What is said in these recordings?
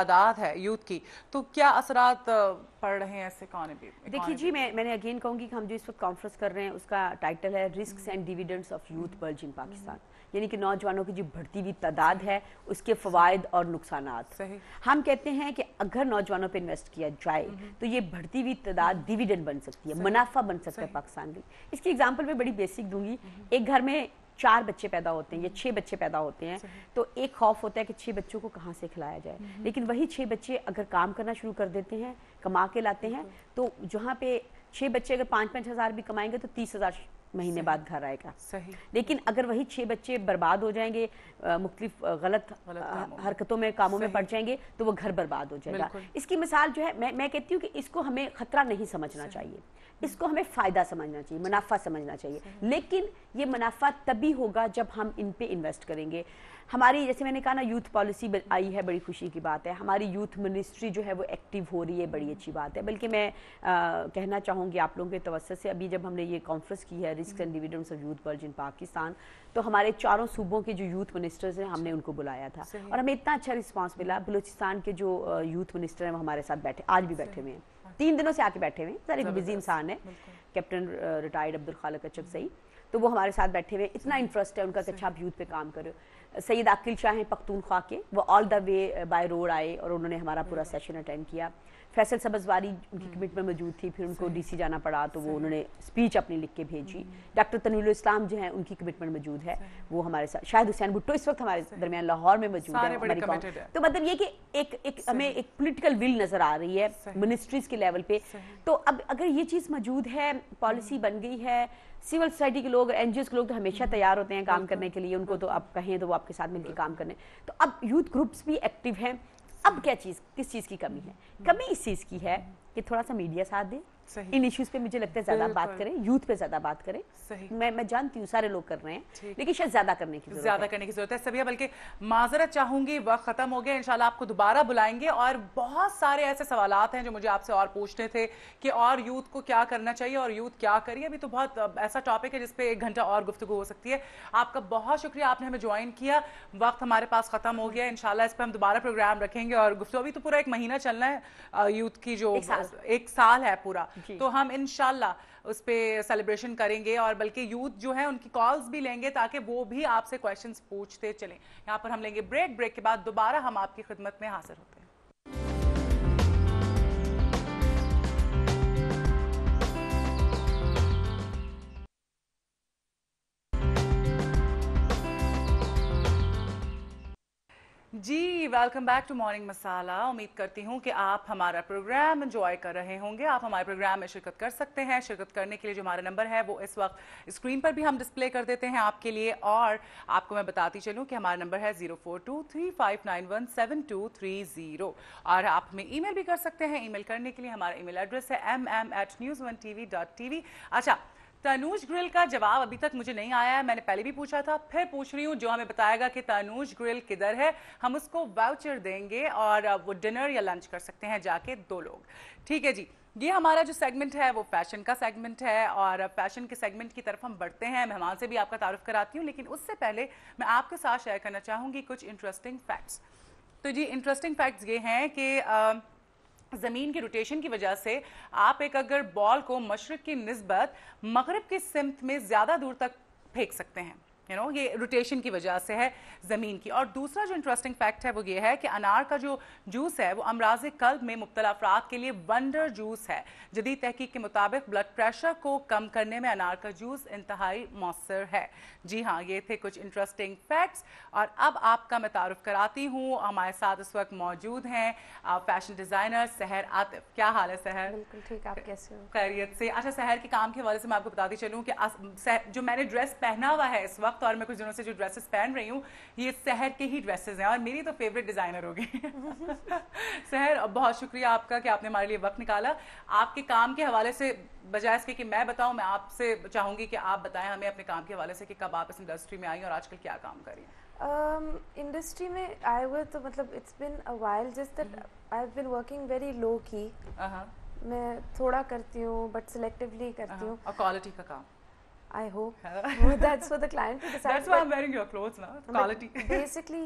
تعداد ہے یوتھ کی، تو کیا اثرات پڑ رہے ہیں اس اکانومی؟ دیکھیے جی، میں نے اگین کہوں گی کہ ہم جو اس وقت کانفرنس کر رہے ہیں اس کا ٹائٹل ہے risks and dividends of youth bulge in Pakistan, یعنی کہ نوجوانوں کی جو بڑھتی ہوئی تعداد ہے اس کے فوائد اور نقصانات۔ ہم کہتے ہیں کہ اگر نوجوانوں پہ انویسٹ کیا جائے تو یہ بڑھتی ہوئی تعداد ڈیویڈنڈ بن سکتی ہے، منافع بن سکتا ہے پاکستان کی۔ اس کی اگزامپل میں بڑی بیسک دوں گی، ایک گھر میں 4 بچے پیدا ہوتے ہیں یا 6 بچے پیدا ہوتے ہیں، تو ایک خوف ہوتا ہے کہ 6 بچوں کو کہاں سے کھلایا جائے، لیکن وہی 6 بچے اگر کام کرنا شروع کر دیتے ہیں، کما کے لاتے ہیں، تو جہاں پہ 6 بچے اگر 5-5 ہزار بھی کمائیں گے تو 30,000 مہینے بعد گھر آئے گا۔ لیکن اگر وہی 6 بچے برباد ہو جائیں گے، مختلف غلط حرکتوں میں، کاموں میں پڑ جائیں گے، تو وہ گھر برباد ہو جائے گا۔ اس کی مثال جو ہے، میں کہتی ہوں کہ اس کو ہمیں خطرہ نہیں سمجھنا چاہیے، اس کو ہمیں فائدہ سمجھنا چاہیے، منافع سمجھنا چاہیے، لیکن یہ منافع تبھی ہوگا جب ہم ان پہ انویسٹ کریں گے۔ ہماری، جیسے میں نے کہا نا، یوتھ پالیسی آئی ہے، بڑی خوشی کی بات ہے۔ ہماری یوتھ منسٹری جو ہے وہ ایکٹیو ہو رہی ہے، بڑی اچھی بات ہے۔ بلکہ میں کہنا چاہوں گی آپ لوگوں کے توسط سے، ابھی جب ہم نے یہ کانفرنس کی ہے risks and dividends of youth bulge in Pakistan, تو ہمارے 4 صوبوں کے جو یوتھ منسٹرز ہیں ہم نے ان کو بلایا تھا، اور ہمیں اتنا اچھا رسپانس ملا۔ بلوچستان کے جو یوتھ منسٹر ہیں وہ ہمارے ساتھ بیٹھے، آج بھی بیٹھے ہوئے ہیں، 3 دنوں سے آ کے بیٹھے ہوئے ہیں، ذرا ایک بزی انسان ہے، کیپٹن ریٹائرڈ عبدالخالق اچکزئی، تو وہ ہمارے ساتھ بیٹھے ہوئے، اتنا انٹرسٹ ہے ان کا کہ اچھا آپ یوتھ پہ کام کرو۔ سید عاقل شاہ ہیں پختونخوا کے، وہ آل دا وے بائی روڈ آئے اور انہوں نے ہمارا پورا سیشن اٹینڈ کیا۔ فیصل سبزواری ان کی کمٹمنٹ موجود تھی، پھر ان کو ڈی سی جانا پڑا تو وہ انہوں نے اسپیچ اپنی لکھ کے بھیجی۔ ڈاکٹر تنویر الاسلام جو ہیں ان کی کمٹمنٹ موجود ہے، وہ ہمارے ساتھ۔ شاہد حسین بھٹو اس وقت ہمارے درمیان لاہور میں موجود ہے ہماری قوم۔ تو مطلب یہ کہ ایک ہمیں ایک پولیٹیکل ول نظر آ رہی ہے منسٹریز کے لیول پہ۔ تو اب اگر یہ چیز موجود ہے، پالیسی بن گئی ہے، سول سوسائٹی کے لوگ، این جی اوز کے لوگ تو ہمیشہ تیار ہوتے ہیں کام کرنے کے لیے، ان کو تو آپ کہیں تو وہ آپ کے ساتھ مل کے کام کرنے، تو اب یوتھ گروپس بھی ایکٹیو ہیں۔ اب کس چیز کی کمی ہے؟ کمی اس چیز کی ہے کہ تھوڑا سا میڈیا ساتھ دے، ان ایشوز پہ مجھے لگتا ہے زیادہ بات کریں، یوتھ پہ زیادہ بات کریں۔ میں جانتی ہوں سارے لوگ کر رہے ہیں، لیکن شاید زیادہ کرنے کی ضرورت ہے سبیہ۔ بلکہ معذرت چاہوں گی، وقت ختم ہو گیا، انشاءاللہ آپ کو دوبارہ بلائیں گے، اور بہت سارے ایسے سوالات ہیں جو مجھے آپ سے اور پوچھنے تھے کہ اور یوتھ کو کیا کرنا چاہیے اور یوتھ کیا کریے۔ ابھی تو بہت ایسا ٹاپک ہے جس پہ 1 گھنٹہ اور گفتگو ہو سکتی ہے۔ آپ کا بہت شکریہ، آپ نے ہمیں جوائن کیا، وقت ہمارے پاس ختم ہو گیا۔ انشاءاللہ اس پہ ہم دوبارہ پروگرام رکھیں گے اور گفتگو، ابھی تو پورا 1 مہینہ چلنا ہے یوتھ کی، جو 1 سال ہے پورا، تو ہم انشاءاللہ اس پہ سیلیبریشن کریں گے، اور بلکہ یوتھ جو ہے ان کی کالز بھی لیں گے تاکہ وہ بھی آپ سے کویشچنز پوچھتے چلیں۔ یہاں پر ہم لیں گے بریک کے بعد دوبارہ ہم آپ کی خدمت میں حاضر ہوتے ہیں۔ جی، ویلکم بیک ٹو مارننگ مسالہ۔ امید کرتی ہوں کہ آپ ہمارا پروگرام انجوائے کر رہے ہوں گے۔ آپ ہمارے پروگرام میں شرکت کر سکتے ہیں۔ شرکت کرنے کے لیے جو ہمارا نمبر ہے وہ اس وقت اسکرین پر بھی ہم ڈسپلے کر دیتے ہیں آپ کے لیے، اور آپ کو میں بتاتی چلوں کہ ہمارا نمبر ہے 0423591723، اور آپ ہمیں ای میل بھی کر سکتے ہیں۔ ای میل کرنے کے لیے ہمارا ای میل ایڈریس ہے mm@news1tv.tv۔ اچھا، تانوج گرل کا جواب ابھی تک مجھے نہیں آیا ہے، میں نے پہلے بھی پوچھا تھا، پھر پوچھ رہی ہوں۔ جو ہمیں بتائے گا کہ تانوج گرل کدھر ہے، ہم اس کو واؤچر دیں گے، اور وہ ڈنر یا لنچ کر سکتے ہیں جا کے 2 لوگ۔ ٹھیک ہے جی، یہ ہمارا جو سیگمنٹ ہے وہ فیشن کا سیگمنٹ ہے، اور فیشن کے سیگمنٹ کی طرف ہم بڑھتے ہیں۔ مہمان سے بھی آپ کا تعارف کراتی ہوں، لیکن اس سے پہلے میں آپ کے ساتھ شیئر کرنا چاہوں گی کچھ انٹرسٹنگ فیکٹس۔ تو جی، انٹرسٹنگ فیکٹس یہ ہیں کہ زمین کی روٹیشن کی وجہ سے آپ اگر بال کو مشرق کی نسبت مغرب کی سمت میں زیادہ دور تک پھینک سکتے ہیں، یہ روٹیشن کی وجہ سے ہے زمین کی۔ اور دوسرا جو انٹرسٹنگ فیکٹ ہے وہ یہ ہے کہ انار کا جو جوس ہے وہ امراض قلب میں مبتلا افراد کے لیے ونڈر جوس ہے۔ جدید تحقیق کے مطابق بلڈ پریشر کو کم کرنے میں انار کا جوس انتہائی مؤثر ہے۔ جی ہاں، یہ تھے کچھ انٹرسٹنگ فیکٹس، اور اب آپ کا میں تعارف کراتی ہوں۔ ہمارے ساتھ اس وقت موجود ہیں فیشن ڈیزائنر سحر عاطف۔ کیا حال ہے سحر؟ بالکل ٹھیک، آپ کیسے ہو؟ خیریت سے۔ اچھا، سحر کے کام کے حوالے سے میں آپ کو بتاتی چلوں کہ جو میں نے ڈریس پہنا ہوا ہے اس وقت، اور میں کچھ دنوں سے جو ڈریسز پہن رہی ہوں، یہ سحر کے ہی ڈریسز ہیں، اور میری تو فیوریٹ ڈیزائنر ہو گئی۔ سحر، بہت شکریہ آپ کا کہ آپ نے ہمارے لیے وقت نکالا۔ آپ کے کام کے حوالے سے، بجائے اس کے کہ میں بتاؤں، میں آپ سے چاہوں گی کہ آپ بتائیں ہمیں اپنے کام کے حوالے سے کہ کب آپ اس انڈسٹری میں آئی اور آج کل کیا کام کر رہی ہیں۔ انڈسٹری میں آئے ہوئے تو مطلب it's been a while, just that I have been working very low key. میں تھوڑا کرتی ہوں بٹ سلیکٹیولی کرتی ہوں، اور کوالٹی کا کام I hope. Well, that's for the client to decide. That's why I'm wearing your clothes now. Quality. Basically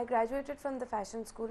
I graduated from the fashion school.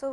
So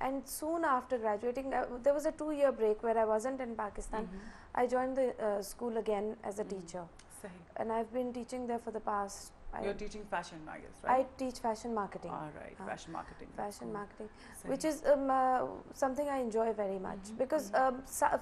And soon after graduating, there was a 2-year break where I wasn't in Pakistan. I joined the school again as a teacher. And I've been teaching there for the past. You're teaching fashion, I guess, right? I teach fashion marketing. All right, fashion marketing. Fashion marketing, which is something I enjoy very much because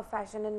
of fashion in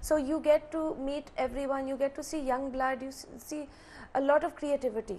So you get to meet everyone, you get to see young blood, you see a lot of creativity.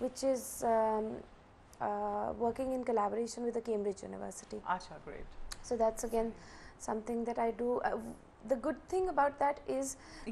which is working in collaboration with the Cambridge University. Acha, great. So that's again something that I do. The good thing about that is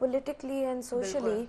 politically and socially.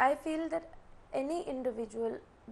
I feel that any individual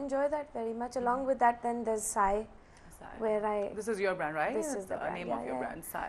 enjoy that very much. Along with that then there's Sai. Where I this is your brand, right? This is the brand, name of your brand, Sai.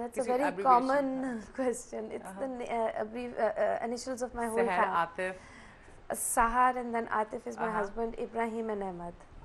That's a very common question. It's the initials of my whole family. Atif. Sahar and then Atif is my husband, Ibrahim and Ahmed.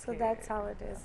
So that's how it is.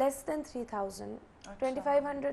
less than 3,000, 2,500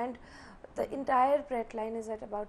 and the entire Pret line is at about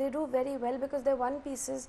they do very well because they're one pieces.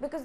Because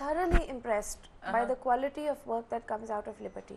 thoroughly impressed by the quality of work that comes out of Liberty.